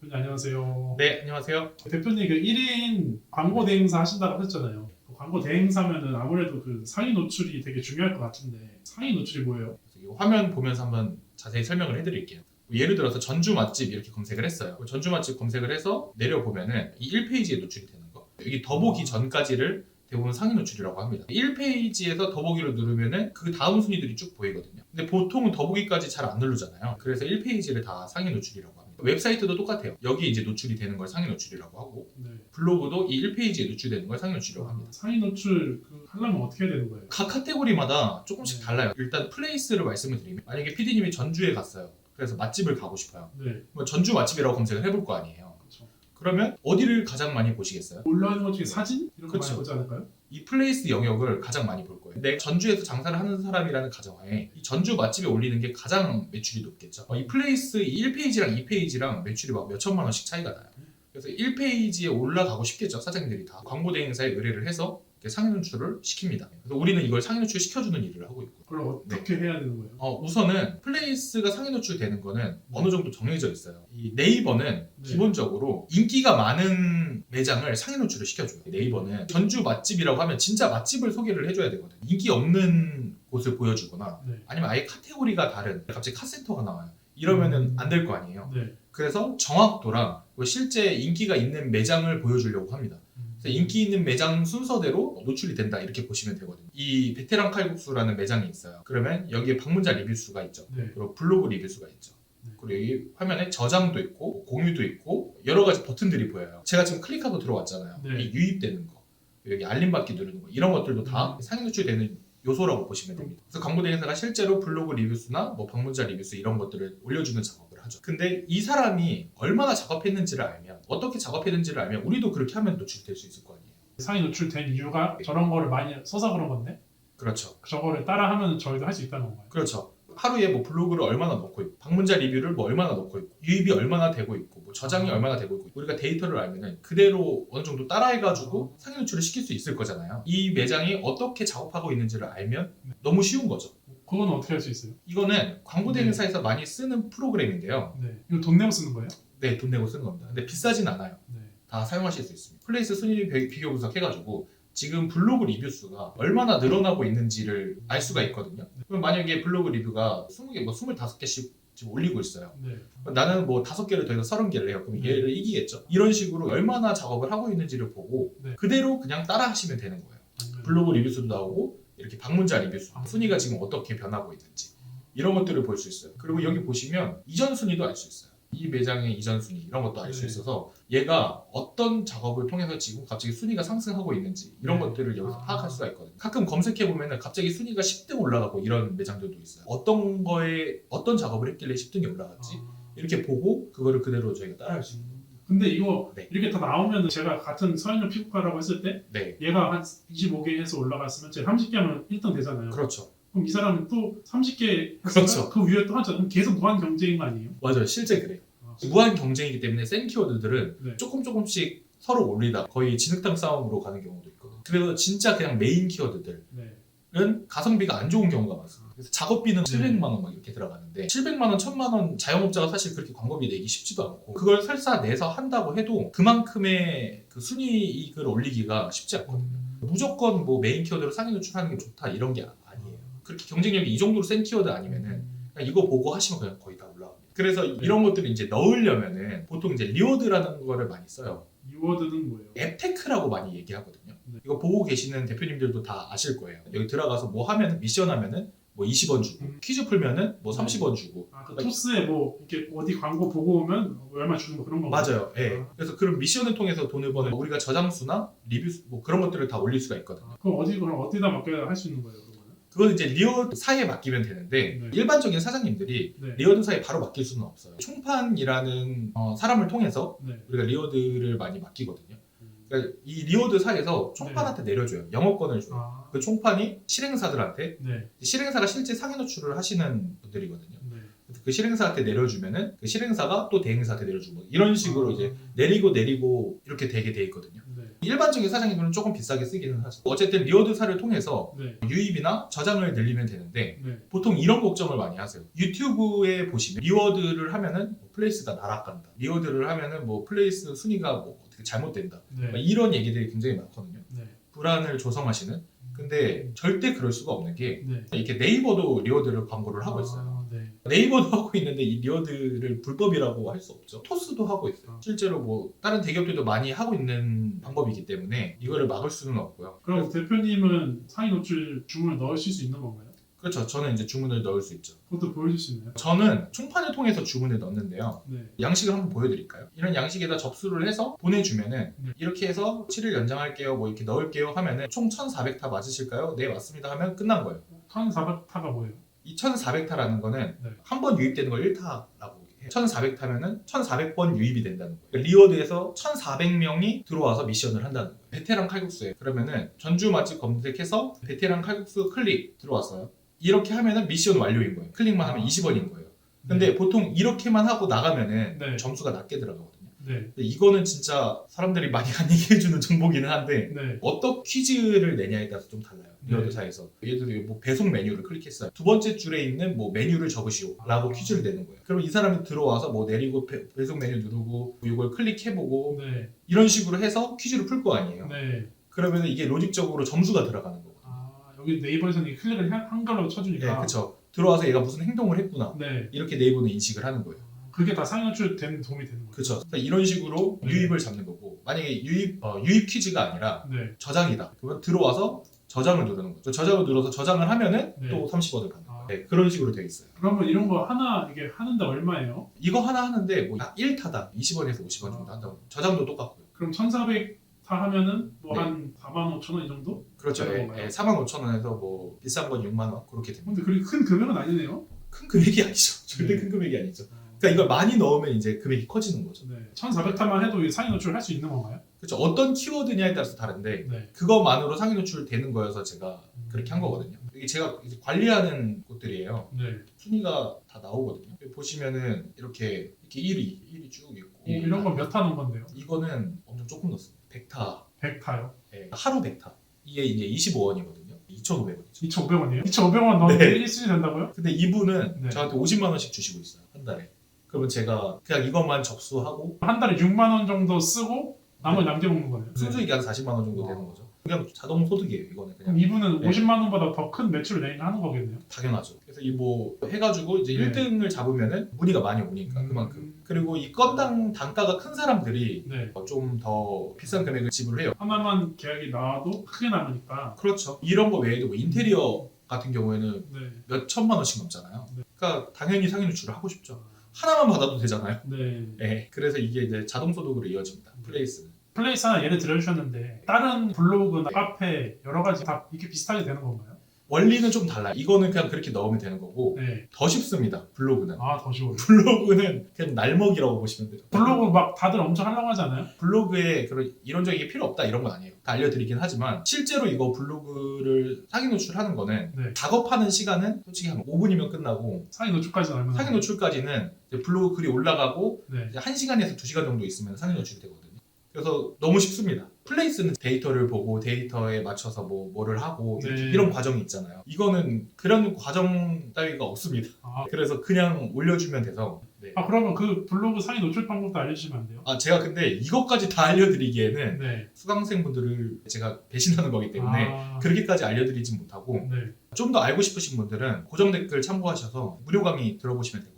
대표님 안녕하세요. 네, 안녕하세요. 대표님 그 1인 광고 대행사 하신다고 하셨잖아요. 그 광고 대행사면은 아무래도 그 상위 노출이 되게 중요할 것 같은데 상위 노출이 뭐예요? 이 화면 보면서 한번 자세히 설명을 해드릴게요. 예를 들어서 전주 맛집 이렇게 검색을 했어요. 전주 맛집 검색을 해서 내려보면은 이 1페이지에 노출이 되는 거. 여기 더보기 전까지를 대부분 상위 노출이라고 합니다. 1페이지에서 더보기를 누르면은 그 다음 순위들이 쭉 보이거든요. 근데 보통은 더보기까지 잘 안 누르잖아요. 그래서 1페이지를 다 상위 노출이라고 합니다. 웹사이트도 똑같아요. 여기 이제 노출이 되는 걸 상위 노출이라고 하고, 네. 블로그도 이 1페이지에 노출되는 걸 상위 노출이라고 합니다. 상위 노출 하려면 어떻게 해야 되는 거예요? 각 카테고리마다 조금씩 네. 달라요. 일단 플레이스를 말씀을 드리면, 만약에 PD님이 전주에 갔어요. 그래서 맛집을 가고 싶어요. 네. 뭐 전주 맛집이라고 검색을 해볼 거 아니에요. 그렇죠. 그러면 어디를 가장 많이 보시겠어요? 올라오는 것 중에 사진 이런 거 그쵸. 많이 보지 않을까요? 이 플레이스 영역을 가장 많이 볼 거예요. 내가 전주에서 장사를 하는 사람이라는 가정하에 이 전주 맛집에 올리는 게 가장 매출이 높겠죠. 이 플레이스 이 1페이지랑 2페이지랑 매출이 막 몇천만 원씩 차이가 나요. 그래서 1페이지에 올라가고 싶겠죠. 사장님들이 다 광고 대행사에 의뢰를 해서 상위 노출을 시킵니다. 그래서 우리는 이걸 상위 노출 시켜주는 일을 하고 있고. 그럼 어떻게 해야 되는 거예요? 우선은 플레이스가 상위 노출되는 거는 어느 정도 정해져 있어요. 이 네이버는 네. 기본적으로 인기가 많은 매장을 상위 노출을 시켜줘요. 네이버는 전주 맛집이라고 하면 진짜 맛집을 소개를 해줘야 되거든요. 인기 없는 곳을 보여주거나 네. 아니면 아예 카테고리가 다른 갑자기 카센터가 나와요. 이러면은 안 될 거 아니에요. 네. 그래서 정확도랑 실제 인기가 있는 매장을 보여주려고 합니다. 그래서 인기 있는 매장 순서대로 노출이 된다 이렇게 보시면 되거든요. 이 베테랑 칼국수라는 매장이 있어요. 그러면 여기에 방문자 리뷰 수가 있죠. 네. 그리고 블로그 리뷰 수가 있죠. 네. 그리고 여기 화면에 저장도 있고 공유도 있고 여러 가지 버튼들이 보여요. 제가 지금 클릭하고 들어왔잖아요. 네. 이 유입되는 거, 여기 알림받기 누르는 거 이런 것들도 다 상위 노출되는 요소라고 보시면 됩니다. 그래서 광고 대행사가 실제로 블로그 리뷰 수나 뭐 방문자 리뷰 수 이런 것들을 올려주는 작업을 하죠. 근데 이 사람이 얼마나 작업했는지를 알면, 어떻게 작업했는지를 알면 우리도 그렇게 하면 노출될 수 있을 거 아니에요. 상위 노출된 이유가 저런 거를 많이 써서 그런 건데 그렇죠. 저거를 따라하면 저희도 할 수 있다는 건가요? 그렇죠. 하루에 뭐 블로그를 얼마나 넣고 있고, 방문자 리뷰를 뭐 얼마나 넣고 있고, 유입이 얼마나 되고 있고, 뭐 저장이 얼마나 되고 있고, 우리가 데이터를 알면은 그대로 어느 정도 따라해가지고 상위 노출을 시킬 수 있을 거잖아요. 이 매장이 어떻게 작업하고 있는지를 알면 너무 쉬운 거죠. 그건 어떻게 할 수 있어요? 이거는 광고 대행사에서 많이 쓰는 프로그램인데요. 네. 이거 돈 내고 쓰는 거예요? 네, 돈 내고 쓰는 겁니다. 근데 비싸진 않아요. 네. 다 사용하실 수 있습니다. 플레이스 순위 비교 분석해가지고 지금 블로그 리뷰 수가 얼마나 늘어나고 있는지를 알 수가 있거든요. 그럼 만약에 블로그 리뷰가 20개, 뭐 25개씩 지금 올리고 있어요. 네. 나는 뭐 5개를 더해서 30개를 해요. 그럼 얘를 이기겠죠. 이런 식으로 얼마나 작업을 하고 있는지를 보고 네. 그대로 그냥 따라 하시면 되는 거예요. 블로그 리뷰 수도 나오고 이렇게 방문자 리뷰 수, 순위가 지금 어떻게 변하고 있는지 이런 것들을 볼 수 있어요. 그리고 여기 보시면 이전 순위도 알 수 있어요. 이 매장의 이전 순위 이런 것도 알 수 네. 있어서 얘가 어떤 작업을 통해서 지금 갑자기 순위가 상승하고 있는지 이런 네. 것들을 여기서 파악할 수가 있거든요. 가끔 검색해 보면은 갑자기 순위가 10등 올라가고 이런 매장들도 있어요. 어떤 거에 어떤 작업을 했길래 10등이 올라갔지? 이렇게 보고 그거를 그대로 저희가 따라할 수 있는. 근데 이거 네. 이렇게 다 나오면 제가 같은 서현역 피부과라고 했을 때 네, 얘가 한 25개 해서 올라갔으면 제가 30개 하면 1등 되잖아요. 그렇죠. 그럼 이 사람은 또 30개 그렇죠. 그 위에 또 하죠. 그럼 계속 무한 경쟁인 거 아니에요? 맞아요. 실제 그래요. 아, 무한 경쟁이기 때문에 센 키워드들은 네. 조금씩 서로 올리다 거의 진흙탕 싸움으로 가는 경우도 있거든요. 그래서 진짜 그냥 메인 키워드들은 네. 가성비가 안 좋은 경우가 많습니다. 그래서 작업비는 네. 700만 원 막 이렇게 들어가는데 700만 원, 1000만 원 자영업자가 사실 그렇게 광고비 내기 쉽지도 않고 그걸 설사 내서 한다고 해도 그만큼의 그 순이익을 올리기가 쉽지 않거든요. 무조건 뭐 메인 키워드로 상위 노출하는 게 좋다 이런 게 아니에요. 그렇게 경쟁력이 이 정도로 센 키워드 아니면은 그냥 이거 보고 하시면 그냥 거의 다 올라갑니다. 그래서 이런 것들을 이제 넣으려면은 보통 이제 리워드라는 거를 많이 써요. 이워드는 뭐예요? 앱테크라고 많이 얘기하거든요. 네. 이거 보고 계시는 대표님들도 다 아실 거예요. 여기 들어가서 뭐 하면 미션 하면은 뭐 20원 주고 퀴즈 풀면은 뭐 30원 주고. 아, 그 토스에 뭐 이렇게 어디 광고 보고 오면 얼마 주는 거 그런 거 맞아요. 예. 아. 그래서 그런 미션을 통해서 돈을 버는 우리가 저장수나 리뷰 뭐 그런 것들을 다 올릴 수가 있거든요. 그럼 어디다 맡겨야 할 수 있는 거예요, 그거는? 그건 이제 리워드사에 맡기면 되는데 네. 일반적인 사장님들이 네. 리워드사에 바로 맡길 수는 없어요. 총판이라는 사람을 통해서 네. 우리가 리워드를 많이 맡기거든요. 그러니까 이 리워드사에서 총판한테 내려줘요. 영업권을 줘요. 아. 그 총판이 실행사들한테, 네. 실행사가 실제 상위 노출을 하시는 분들이거든요. 네. 그 실행사한테 내려주면은 그 실행사가 또 대행사한테 내려주고 이런 식으로 아. 이제 내리고 이렇게 되게 돼 있거든요. 네. 일반적인 사장님들은 조금 비싸게 쓰기는 하죠. 어쨌든 리워드사를 통해서 네. 유입이나 저장을 늘리면 되는데 네. 보통 이런 걱정을 많이 하세요. 유튜브에 보시면 리워드를 하면은 뭐 플레이스가 날아간다. 리워드를 하면은 뭐 플레이스 순위가 뭐 어떻게 잘못된다. 네. 이런 얘기들이 굉장히 많거든요. 네. 불안을 조성하시는. 근데 절대 그럴 수가 없는 게 네. 이렇게 네이버도 리워드를 광고를 하고 있어요. 아, 네. 네이버도 하고 있는데 이 리워드를 불법이라고 할 수 없죠. 토스도 하고 있어요. 실제로 뭐 다른 대기업들도 많이 하고 있는 방법이기 때문에 이거를 막을 수는 없고요. 그럼 대표님은 상위 노출 주문을 넣으실 수 있는 건가요? 그렇죠. 저는 이제 주문을 넣을 수 있죠. 그것도 보여줄 수 있나요? 저는 총판을 통해서 주문을 넣는데요. 네. 양식을 한번 보여드릴까요? 이런 양식에다 접수를 해서 보내주면은 네. 이렇게 해서 7일 연장할게요, 뭐 이렇게 넣을게요 하면은 총 1,400타 맞으실까요? 네 맞습니다 하면 끝난 거예요. 1,400타가 뭐예요? 이 1,400타라는 거는 네. 한 번 유입되는 걸 1타라고 해요. 1,400타면은 1,400번 유입이 된다는 거예요. 그러니까 리워드에서 1,400명이 들어와서 미션을 한다는 거예요. 베테랑 칼국수에 그러면은 전주 맛집 검색해서 베테랑 칼국수 클릭 들어왔어요. 이렇게 하면은 미션 완료인 거예요. 클릭만 하면 20원인 거예요. 근데 보통 이렇게만 하고 나가면은 네. 점수가 낮게 들어가거든요. 네. 근데 이거는 진짜 사람들이 많이 안 얘기해주는 정보기는 한데 네. 어떤 퀴즈를 내냐에 따라서 좀 달라요. 네. 리워드사에서 예를 들어 뭐 배송 메뉴를 클릭했어요. 두 번째 줄에 있는 뭐 메뉴를 적으시오 라고 퀴즈를 내는 거예요. 그럼 이 사람이 들어와서 뭐 내리고 배송 메뉴 누르고 이걸 클릭해보고 네. 이런 식으로 해서 퀴즈를 풀 거 아니에요. 네. 그러면 이게 로직적으로 점수가 들어가는 거거든요. 아, 여기 네이버에서는 이 클릭을 한 걸로 쳐주니까. 네, 그렇죠. 들어와서 얘가 무슨 행동을 했구나. 네. 이렇게 네이버는 인식을 하는 거예요. 그게 다 상위 노출 되는 도움이 되는 거예요. 그렇죠. 그러니까 이런 식으로 네. 유입을 잡는 거고 만약에 유입 퀴즈가 아니라 네. 저장이다. 그러면 들어와서 저장을 누르는 거죠. 저장을 눌러서 저장을 하면은 네. 또 30원을 받는 아. 거예요. 네, 그런 식으로 되어 있어요. 그러면 이런 거 하나 이게 하는데 얼마예요? 이거 하나 하는데 뭐 1타당 20원에서 50원 정도 한다고. 저장도 똑같고요. 그럼 1,400타 하면은 뭐 네. 한 45,000원 이 정도? 그렇죠. 그런 예, 건가요? 예, 45,000원에서 뭐 비싼 건 6만 원 그렇게 됩니다. 근데 그렇게 큰 금액은 아니네요. 큰 금액이 아니죠. 절대 네. 큰 금액이 아니죠. 그러니까 이걸 많이 넣으면 이제 금액이 커지는 거죠. 네. 1,400타만 해도 이 상위 노출을 할 수 있는 건가요? 그렇죠. 어떤 키워드냐에 따라서 다른데 네. 그것만으로 상위 노출 되는 거여서 제가 그렇게 한 거거든요. 이게 제가 이제 관리하는 곳들이에요. 네. 순위가 다 나오거든요. 여기 보시면은 이렇게 1위 쭉 있고 이런 건 몇 타 넣은 건데요? 이거는 엄청 조금 넣었습니다. 100타. 100타요? 예, 하루 100타. 이게 이제 25원이거든요. 2,500원이죠. 2,500원이에요? 2,500원 넣으면 네. 1순위 된다고요? 근데 이분은 네. 저한테 50만 원씩 주시고 있어요. 한 달에. 그러면 제가 그냥 이것만 접수하고 한 달에 6만 원 정도 쓰고 나머지 남겨먹는 거네요. 순수익이 한 40만 원 정도 되는 거죠. 그냥 자동 소득이에요. 이거는 그냥. 그럼 이분은 네. 50만 원보다 더 큰 매출을 내긴 하는 거겠네요. 당연하죠. 그래서 이 뭐 해가지고 이제 네. 1등을 잡으면은 문의가 많이 오니까 그만큼. 그리고 이 건당 단가가 큰 사람들이 네. 좀 더 비싼 금액을 지불을 해요. 하나만 계약이 나와도 크게 남으니까. 그렇죠. 이런 거 외에도 뭐 인테리어 같은 경우에는 네. 몇 천만 원씩 넘잖아요. 네. 그러니까 당연히 상위 노출을 하고 싶죠. 하나만 받아도 되잖아요. 네. 네. 그래서 이게 이제 자동 소득으로 이어집니다. 플레이스는. 플레이스 하나 예를 들어주셨는데 다른 블로그나 카페 여러 가지 다 이렇게 비슷하게 되는 건가요? 원리는 좀 달라요. 이거는 그냥 그렇게 넣으면 되는 거고 네. 더 쉽습니다. 블로그는. 아, 더 쉬워요. 블로그는 그냥 날먹이라고 보시면 돼요. 블로그 막 다들 엄청 하려고 하지 않아요? 블로그에 그런 이론적인 게 필요 없다 이런 건 아니에요. 다 알려드리긴 하지만 실제로 이거 블로그를 상위 노출하는 거는 네. 작업하는 시간은 솔직히 한 5분이면 끝나고 상위 노출까지는 얼마나? 상위 노출까지는 이제 블로그 글이 올라가고 네. 이제 1시간에서 2시간 정도 있으면 상위 노출이 되거든요. 그래서 너무 쉽습니다. 플레이스는 데이터를 보고 데이터에 맞춰서 뭐를 하고 네. 이런 과정이 있잖아요. 이거는 그런 과정 따위가 없습니다. 아, 그래서 그냥 올려주면 돼서 네. 그러면 그 블로그 상위 노출 방법도 알려주시면 안 돼요? 제가 근데 이것까지 다 알려드리기에는 네. 수강생분들을 제가 배신하는 거기 때문에 아, 그렇게까지 알려드리진 못하고 네. 좀 더 알고 싶으신 분들은 고정 댓글 참고하셔서 무료 강의 들어보시면 될 것 같아요.